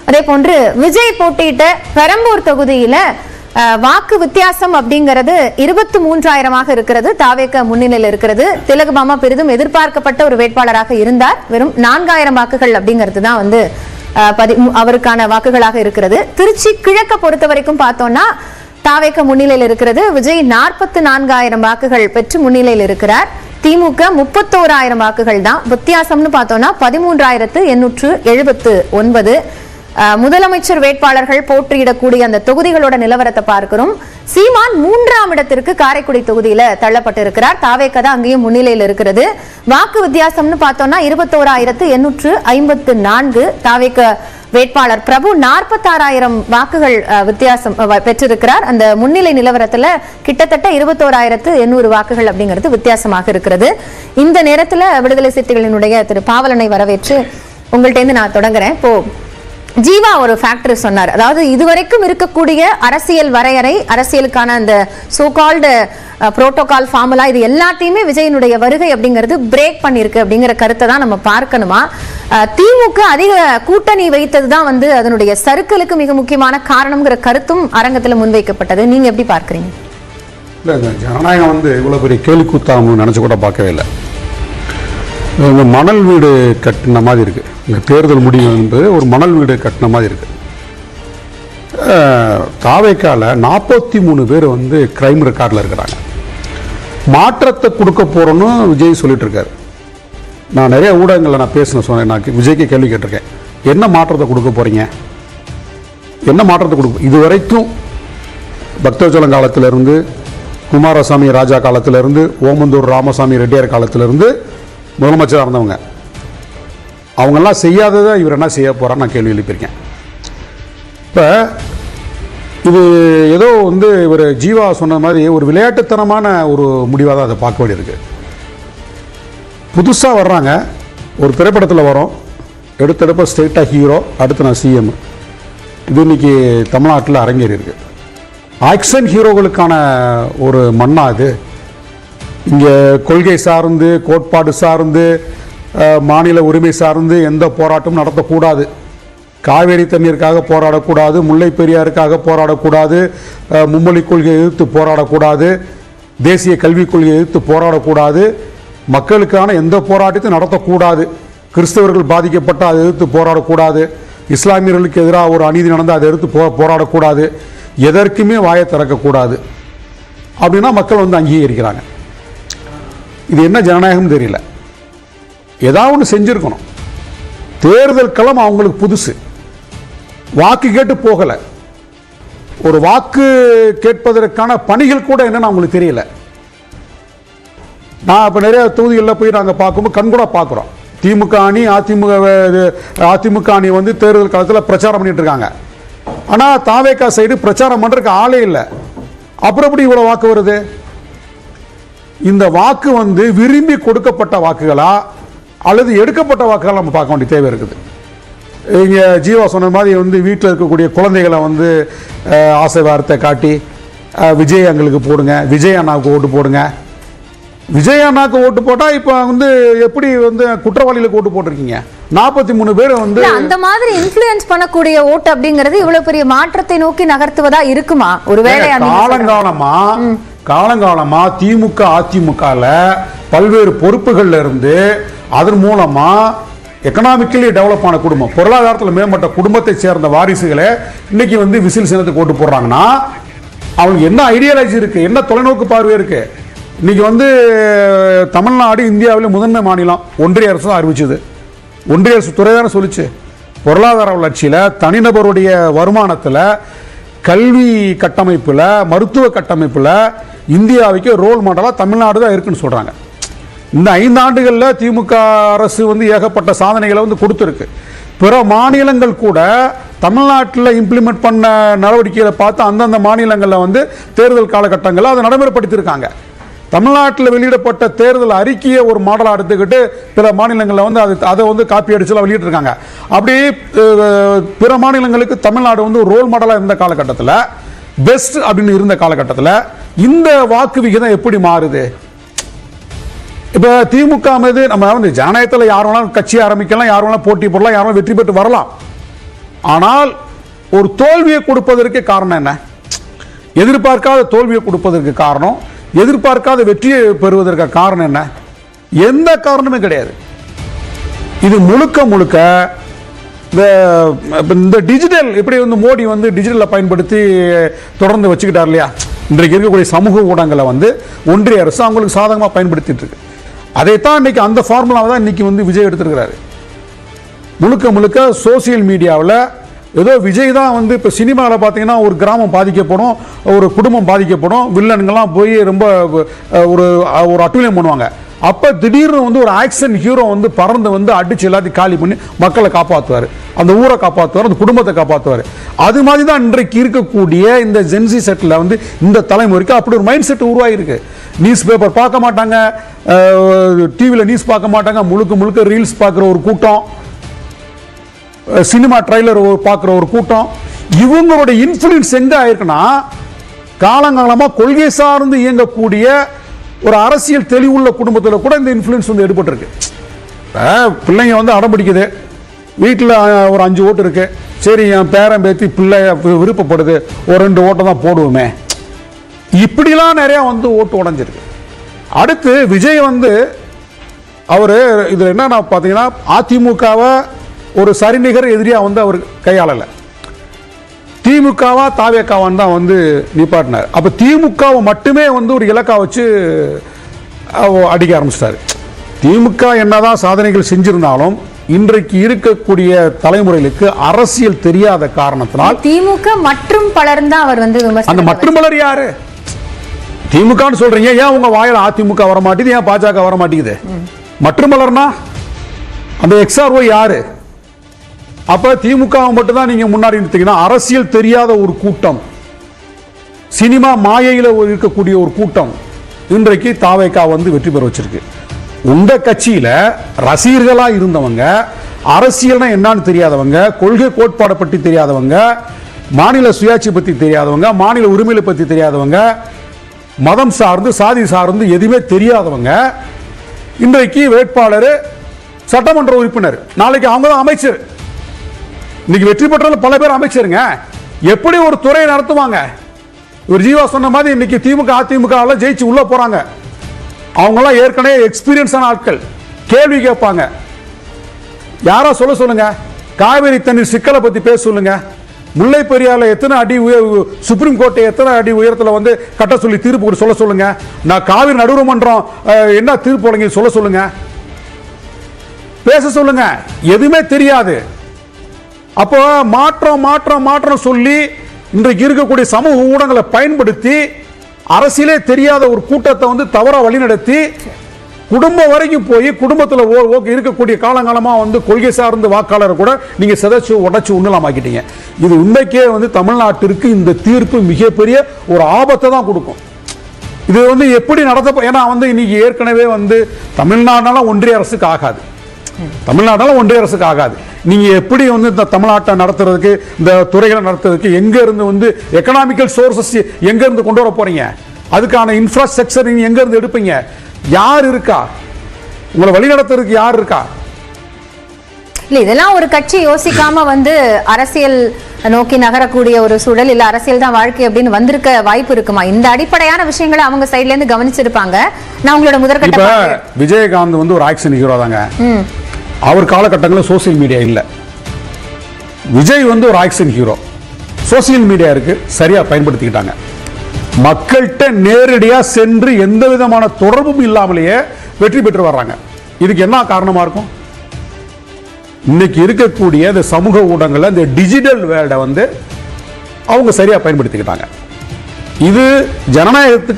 அதே போன்று விஜய் போட்டியிட்ட பெரம்பூர் தொகுதியில வாக்கு வித்தியாசம் அப்படிங்கிறது 23,000 இருக்கிறது. தாவேக முன்னிலையில் இருக்கிறது. திலகபாமா பெரிதும் எதிர்பார்க்கப்பட்ட ஒரு வேட்பாளராக இருந்தார். வெறும் 4,000 வாக்குகள் அப்படிங்கிறது தான் வந்து அவருக்கான வாக்குகளாக இருக்கிறது. திருச்சி கிழக்க பொறுத்த வரைக்கும் பார்த்தோம்னா தாவேக முன்னிலையில் இருக்கிறது. விஜய் 44,000 வாக்குகள் பெற்று முன்னிலையில் இருக்கிறார். திமுக 31,000 வாக்குகள் தான் வித்தியாசம்னு பார்த்தோம்னா 13,879. முதலமைச்சர் வேட்பாளர்கள் போட்டியிடக்கூடிய அந்த தொகுதிகளோட நிலவரத்தை பார்க்கிறோம். சீமான் 3ஆம் இடத்திற்கு காரைக்குடி தொகுதியில தள்ளப்பட்டிருக்கிறார். தாவேக தான் அங்கேயும் முன்னிலையில் இருக்கிறது. வாக்கு வித்தியாசம்னு பார்த்தோம்னா 21,854. தாவேக வேட்பாளர் பிரபு 46,000 வாக்குகள் வித்தியாசம் பெற்றிருக்கிறார். அந்த முன்னிலை நிலவரத்துல கிட்டத்தட்ட 21,800 வாக்குகள் அப்படிங்கிறது வித்தியாசமாக இருக்கிறது. இந்த நேரத்துல விடுதலை சிறுத்தைகளினுடைய திரு பாவலனை வரவேற்று உங்கள்ட்ட இருந்து நான் தொடங்குறேன். இப்போ ஜீவா ஒரு ஃபேக்டர் சொன்னார். அதாவது இதுவரைக்கும் இருக்கக்கூடிய அரசியல் வரையறை, அரசியலுக்கான அந்த சோ கால்டு புரோட்டோகால் ஃபார்முலா, இது எல்லாத்தையுமே விஜயனுடைய வருகை அப்படிங்கிறது பிரேக் பண்ணிருக்கு அப்படிங்கிற கருத்தை தான் நம்ம பார்க்கணுமா? திமுக அதிக கூட்டணி வைத்தது தான் வந்து அதனுடைய சறுக்கலுக்கு மிக முக்கியமான காரணம்ங்கிற கருத்தும் அரங்கத்தில் முன்வைக்கப்பட்டது. நீங்க எப்படி பார்க்குறீங்க? இல்லை, இந்த ஜனநாயகம் வந்து இவ்வளோ பெரிய கேலி கூத்தாம நினச்சி கூட பார்க்கவே இல்லை. இந்த மணல் வீடு கட்டின மாதிரி இருக்குது. இந்த தேர்தல் முடிவு என்பது ஒரு மணல் வீடு கட்டின மாதிரி இருக்குது. தாவேக்கால 43 பேர் வந்து கிரைம் ரெக்கார்டில் இருக்கிறாங்க. மாற்றத்தை கொடுக்க போகிறோன்னு விஜய் சொல்லிட்டு இருக்காரு. நான் நிறைய ஊடகங்களில் நான் சொன்னேன். நான் விஜய்க்கு கேள்வி கேட்டிருக்கேன், என்ன மாற்றத்தை கொடுக்க போகிறீங்க, என்ன மாற்றத்தை கொடுக்க? இது வரைக்கும் பக்தவச்சலம் காலத்திலிருந்து, குமாரசாமி ராஜா காலத்திலிருந்து, ஓமந்தூர் ராமசாமி ரெட்டியார் காலத்திலிருந்து முதலமைச்சராக இருந்தவங்க, அவங்கெல்லாம் செய்யாததை இவர் என்ன செய்ய போகிறான்னு நான் கேள்வி எழுப்பியிருக்கேன். இப்போ இது ஏதோ வந்து இவர் ஜீவா சொன்ன மாதிரி ஒரு விளையாட்டுத்தனமான ஒரு முடிவாக தான் அதை பார்க்க வேண்டியிருக்கு. புதுசாக வர்றாங்க, ஒரு திரைப்படத்தில் வரோம், எடுத்தெடுப்ப ஸ்டேட்டாக ஹீரோ, அடுத்து நான் சிஎம். இது இன்னைக்கு தமிழ்நாட்டில் அரங்கேறி இருக்கு. ஆக்ஷன் ஹீரோகளுக்கான ஒரு மண்ணா இது. இங்கே கொள்கை சார்ந்து, கோட்பாடு சார்ந்து, மாநில உரிமை சார்ந்து எந்த போராட்டமும் நடத்தக்கூடாது. காவேரி தண்ணீருக்காக போராடக்கூடாது, முல்லை பெரியாருக்காக போராடக்கூடாது, மும்மொழி கொள்கையை எதிர்த்து போராடக்கூடாது, தேசிய கல்விக் கொள்கையை எதிர்த்து போராடக்கூடாது, மக்களுக்கான எந்த போராட்டத்தையும் நடத்தக்கூடாது, கிறிஸ்தவர்கள் பாதிக்கப்பட்டால் அதை எதிர்த்து போராடக்கூடாது, இஸ்லாமியர்களுக்கு எதிராக ஒரு அநீதி நடந்தால் அதை எதிர்த்து போராடக்கூடாது, எதற்குமே வாயை திறக்கக்கூடாது அப்படின்னா மக்கள் வந்து அங்கீகரிக்கிறாங்க. இது என்ன ஜனநாயகம் தெரியல. ஏதாவது ஒன்று செஞ்சுருக்கணும். தேர்தல் களம் அவங்களுக்கு புதுசு. வாக்கு கேட்டு போகலை. ஒரு வாக்கு கேட்பதற்கான பணிகள் கூட என்னன்னு அவங்களுக்கு தெரியல. நான் இப்போ நிறைய தொகுதிகளில் போய் நாங்கள் பார்க்கும்போது கண்கூட பார்க்குறோம். திமுக அணி, அதிமுக அணி வந்து தேர்தல் காலத்தில் பிரச்சாரம் பண்ணிட்டு இருக்காங்க. ஆனால் தாவேகா சைடு பிரச்சாரம் பண்ணுறதுக்கு ஆளே இல்லை. அப்புறம் எப்படி இவ்வளோ வாக்கு வருது? இந்த வாக்கு வந்து விரும்பி கொடுக்கப்பட்ட வாக்குகளா அல்லது எடுக்கப்பட்ட வாக்குகள் நம்ம பார்க்க வேண்டிய தேவை இருக்குது. இங்கே ஜீவா சொன்ன மாதிரி வந்து வீட்டில் இருக்கக்கூடிய குழந்தைகளை வந்து ஆசை வார்த்தை காட்டி விஜய் எங்களுக்கு போடுங்க, விஜய் அண்ணாவுக்கு ஓட்டு போடுங்க, விஜய் அண்ணாவுக்கு ஓட்டு போட்டால் இப்போ வந்து எப்படி வந்து குற்றவாளிகளுக்கு ஓட்டு போட்டிருக்கீங்க? 43 பேர் வந்து அந்த மாதிரி இன்ஃப்ளூயன்ஸ் பண்ணக்கூடிய ஓட்டு அப்படிங்கிறது இவ்வளவு பெரிய மாற்றத்தை நோக்கி நகர்த்துவதா இருக்குமா? ஒருவேளை காலங்காலமா திமுக அதிமுகல பல்வேறு பொறுப்புகள்ல இருந்து அதன் மூலமா எக்கனாமிக்கலி டெவலப் ஆன குடும்பம், பொருளாதாரத்தில் மேம்பட்ட குடும்பத்தை சேர்ந்த வாரிசுகளை இன்னைக்கு வந்து விசில் சின்னத்துக்கு ஓட்டு போடுறாங்கன்னா அவங்களுக்கு என்ன ஐடியாலஜி இருக்கு, என்ன தொலைநோக்கு பார்வை இருக்கு? இன்னைக்கு வந்து தமிழ்நாடு இந்தியாவில் முதன்மை மாநிலம் ஒன்றிய அரசு தான் அறிவிச்சது. ஒன்றிய அரசு துறை தானே சொல்லிச்சு. பொருளாதார வளர்ச்சியில், தனிநபருடைய வருமானத்தில், கல்வி கட்டமைப்பில், மருத்துவ கட்டமைப்பில் இந்தியாவுக்கு ரோல் மாடலாக தமிழ்நாடு தான் இருக்குன்னு சொல்கிறாங்க. இந்த 5 ஆண்டுகளில் திமுக அரசு வந்து ஏகப்பட்ட சாதனைகளை வந்து கொடுத்துருக்கு. பிற மாநிலங்கள் கூட தமிழ்நாட்டில் இம்ப்ளிமெண்ட் பண்ண நடவடிக்கைகளை பார்த்து அந்தந்த மாநிலங்களில் வந்து தேர்தல் காலகட்டங்களில் அதை நடைமுறைப்படுத்தியிருக்காங்க. தமிழ்நாட்டில் வெளியிடப்பட்ட தேர்தல் அறிக்கையை ஒரு மாடலாக எடுத்துக்கிட்டு பிற மாநிலங்களில் வந்து அதை வந்து காப்பி அடிச்சுலாம் வெளியிட்டிருக்காங்க. அப்படி பிற மாநிலங்களுக்கு தமிழ்நாடு வந்து ஒரு ரோல் மாடலாக இருந்த காலகட்டத்தில், பெஸ்ட் அப்படின்னு இருந்த காலகட்டத்தில் இந்த வாக்கு விகிதம் எப்படி மாறுது? இப்போ திமுக மீது நம்ம வந்து ஜனநாயகத்தில் யார் வேணாலும் கட்சி ஆரம்பிக்கலாம், யார் வேணாலும் போட்டி போடலாம், யாரும் வெற்றி பெற்று வரலாம். ஆனால் ஒரு தோல்வியை கொடுப்பதற்கு காரணம் என்ன? எதிர்பார்க்காத தோல்வியை கொடுப்பதற்கு காரணம், எதிர்பார்க்காத வெற்றியை பெறுவதற்கு காரணம் என்ன? எந்த காரணமே கிடையாது. இது முழுக்க முழுக்க இந்த டிஜிட்டல் எப்படி வந்து மோடி வந்து டிஜிட்டலை பயன்படுத்தி தொடர்ந்து வச்சுக்கிட்டார் இல்லையா, இன்றைக்கு இருக்கக்கூடிய சமூக ஊடகங்களை வந்து ஒன்றிய அரசு அவங்களுக்கு சாதகமாக பயன்படுத்திட்டு இருக்கு. அதைத்தான் இன்னைக்கு அந்த ஃபார்முலாவை தான் இன்னைக்கு வந்து விஜய் எடுத்திருக்கிறாரு. முழுக்க முழுக்க சோசியல் மீடியாவில் ஏதோ விஜய் தான் வந்து இப்போ சினிமாவில் பார்த்தீங்கன்னா ஒரு கிராமம் பாதிக்கப்படும், ஒரு குடும்பம் பாதிக்கப்படும், வில்லன்கள்லாம் போய் ரொம்ப ஒரு ஒரு அட்டுழியம் பண்ணுவாங்க. அப்போ திடீர்னு வந்து ஒரு ஆக்ஷன் ஹீரோ வந்து பறந்து வந்து அடிச்சு எல்லாத்தையும் காலி பண்ணி மக்களை காப்பாற்றுவார், அந்த ஊரை காப்பாற்றுவார், அந்த குடும்பத்தை காப்பாற்றுவார். அது மாதிரி தான் இன்றைக்கு இருக்கக்கூடிய இந்த ஜென்சி செட்டில் வந்து இந்த தலைமுறைக்கு அப்படி ஒரு மைண்ட் செட் உருவாகிருக்கு. நியூஸ் பேப்பர் பார்க்க மாட்டாங்க, டிவியில் நியூஸ் பார்க்க மாட்டாங்க, முழுக்க முழுக்க ரீல்ஸ் பார்க்குற ஒரு கூட்டம், சினிமா ட்ரைலர் பார்க்குற ஒரு கூட்டம். இவங்களுடைய இன்ஃப்ளூயன்ஸ் எங்க ஆயிருக்குன்னா, காலங்காலமாக கொள்கை சார்ந்து இயங்கக்கூடிய ஒரு அரசியல் தெளிவுள்ள குடும்பத்தில் கூட இந்த இன்ஃப்ளூயன்ஸ் வந்து எடுபட்டிருக்கு. பிள்ளைங்க வந்து அடம்பிடிக்குது, வீட்டில் ஒரு 5 ஓட்டு இருக்கு, சரி என் பேரன் பேத்தி பிள்ளை விருப்பப்படுது, ஒரு 2 ஓட்டை தான் போடுவோமே, இப்படிலாம் நிறையா வந்து ஓட்டு உடஞ்சிருக்கு. அடுத்து விஜய் வந்து அவர் இதில் என்னன்னா பார்த்தீங்கன்னா, அதிமுகவை ஒரு சரிநிகர் எதிரியாக வந்து அவர் கையாளலை, திமுகவா தாவேக்காவான் தான் வந்து நிப்பாட்டினார். அப்போ திமுகவை மட்டுமே வந்து ஒரு இலக்கா வச்சு அடிக்க ஆரம்பிச்சிட்டாரு. திமுக என்னதான் சாதனைகள் செஞ்சிருந்தாலும் இன்றைக்கு இருக்கக்கூடிய தலைமுறைகளுக்கு அரசியல் தெரியாத காரணத்தினால் திமுக மற்றும் பலர் தான் அவர் வந்து அந்த மற்றும் பலர் யாரு? திமுகன்னு சொல்றீங்க, ஏன் உங்க வாயில அதிமுக வர மாட்டேங்குது, ஏன் பாஜக வர மாட்டேங்குது? மற்றும் பலர்னா அந்த XRY யாரு? அப்ப திமுக மட்டும் தான் நீங்க முன்னாடி நிறுத்தீங்கன்னா, அரசியல் தெரியாத ஒரு கூட்டம், சினிமா மாயையில் இருக்கக்கூடிய ஒரு கூட்டம் இன்றைக்கு தாவேகா வந்து வெற்றி பெற வச்சிருக்கு. உங்க கட்சியில ரசிகர்களா இருந்தவங்க, அரசியல்னா என்னன்னு தெரியாதவங்க, கொள்கை கோட்பாடை பற்றி தெரியாதவங்க, மாநில சுயாட்சி பற்றி தெரியாதவங்க, மாநில உரிமைகளை பற்றி தெரியாதவங்க, மதம் சார்ந்து சாதி சார்ந்து எதுவுமே தெரியாதவங்க இன்றைக்கு வேட்பாளர், சட்டமன்ற உறுப்பினர், நாளைக்கு அவங்க தான் அமைச்சர். இன்னைக்கு வெற்றி பெற்ற பல பேர் அமைச்சருங்க. எப்படி ஒரு துறையை நடத்துவாங்க? ஒரு ஜீவா சொன்ன மாதிரி இன்னைக்கு திமுக அதிமுக ஜெயிச்சு உள்ள போறாங்க. அவங்களாம் ஏற்கனவே எக்ஸ்பீரியன்ஸான ஆட்கள், கேள்வி கேட்பாங்க. யாரா சொல்லுங்க, காவிரி தண்ணீர் சிக்கலை பத்தி பேச சொல்லுங்க, முல்லை பெரியாறுல எத்தனை அடி சுப்ரீம் கோர்ட்டை எத்தனை அடி உயரத்தில் வந்து கட்ட சொல்லி தீர்ப்பு சொல்ல சொல்லுங்க, நான் காவிரி நடுவர் மன்றம் என்ன தீர்ப்பு வழங்கி சொல்ல சொல்லுங்க, பேச சொல்லுங்க. எதுவுமே தெரியாது. அப்போ மாற்றம் மாற்றம் மாற்றம் சொல்லி இன்றைக்கு இருக்கக்கூடிய சமூக ஊடகங்களை பயன்படுத்தி அரசியலே தெரியாத ஒரு கூட்டத்தை வந்து தவறா வழிநடத்தி குடும்பம் வரைக்கும் போய் குடும்பத்தில் இருக்கக்கூடிய காலங்காலமா வந்து கொள்கை சார்ந்த வாக்காளர் கூட நீங்க சிதைச்சு உடைச்சு உண்ணலாமாக்கிட்டீங்க. இது உண்மைக்கே வந்து தமிழ்நாட்டிற்கு இந்த தீர்ப்பு மிகப்பெரிய ஒரு ஆபத்தை தான் கொடுக்கும். இது வந்து எப்படி நடத்த, ஏன்னா வந்து இன்னைக்கு ஏற்கனவே வந்து தமிழ்நாடுனால ஒன்றிய அரசுக்கு ஆகாது, தமிழ்நாடுனால ஒன்றிய அரசுக்கு ஆகாது. நீங்க எப்படி வந்து இந்த தமிழ்நாட்டை நடத்துறதுக்கு, இந்த துறைகளை நடத்துறதுக்கு எங்க இருந்து வந்து எக்கனாமிக்கல் சோர்சஸ் எங்க இருந்து கொண்டு வர போறீங்க? அதுக்கான இன்ஃப்ராஸ்ட்ரக்சர் நீங்க எங்க இருந்து எடுப்பீங்க? யார் இருக்கா உங்களை வழி நடத்துறதுக்கு? யார் இருக்கா? இல்ல இதெல்லாம் ஒரு கட்சி யோசிக்காம வந்து அரசியல் நோக்கி நகரக்கூடிய ஒரு சூழல், இல்ல அரசியல் தான் வாழ்க்கை அப்படின்னு வந்திருக்க வாய்ப்பு இருக்குமா? இந்த அடிப்படையான விஷயங்களை அவங்க சைட்ல இருந்து கவனிச்சிருப்பாங்க. நான் உங்களோட முதற்கட்ட விஜயகாந்த் வந்து ஒரு ஆக்ஷன் ஹீரோ தாங்க. அவர் காலகட்டங்களில் சோசியல் மீடியா இல்லை. விஜய் வந்து ஒரு ஆக்ஷன் ஹீரோ, சோசியல் மீடியா இருக்கு, சரியா பயன்படுத்திக்கிட்டாங்க. மக்கள்கிட்ட நேரடியா சென்று எந்த விதமான தொடர்பும் இல்லாமலேயே வெற்றி பெற்று வர்றாங்க. இதுக்கு என்ன காரணமா இருக்கும்? இன்னைக்கு இருக்கக்கூடிய இந்த சமூக ஊடகங்கள்ல இந்த டிஜிட்டல் வேர்ல்டை வந்து அவங்க சரியா பயன்படுத்திக்கிட்டாங்க. இது ஜனநாயகத்துக்கு